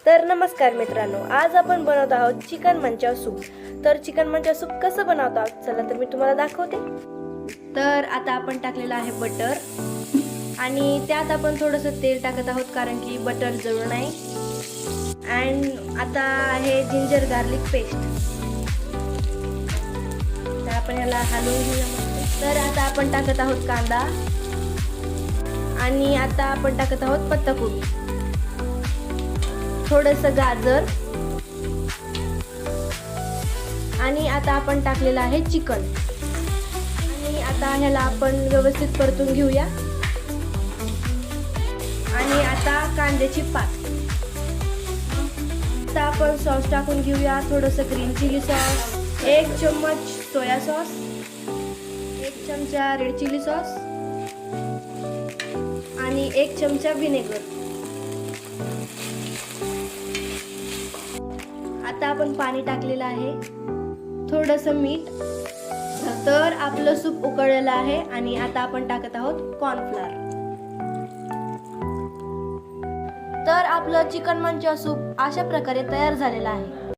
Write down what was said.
तर नमस्कार मित्रांनो, आज आपण बनवत आहोत चिकन मंचाव सूप। तर चिकन मंचाव सूप कसं बनवत आहोत चला तर मी तुम्हाला दाखवते। तर आता आपण टाकलेलं आहे बटर आणि त्यात आपण थोडंसं तेल टाकत आहोत कारण की बटर जळू नये। अँड आता आहे जिंजर गार्लिक पेस्ट, तर आपण याला हलवून घेऊया। तर आता आपण टाकत आहोत कांदा आणि आता आपण टाकत आहोत पत्ताकोबी, थोडंसं गाजर आणि आता आपण टाकलेलं आहे चिकन आणि आता ह्याला आपण व्यवस्थित परतून घेऊया। आणि आता कांद्याची पात, आता आपण सॉस टाकून घेऊया, थोडंसं ग्रीन चिली सॉस, 1 चम्मच सोया सॉस, 1 चमचा रेड चिली सॉस आणि 1 चमचा व्हिनेगर। आता आपण पाणी टाकलेलं आहे, थोडंसं मीठ। तर आपलं सूप उकळलेलं आहे आणि आता आपण टाकत आहोत कॉर्नफ्लोअर। तर आपलं चिकन मंचाव सूप अशा प्रकारे तयार झालेलं आहे।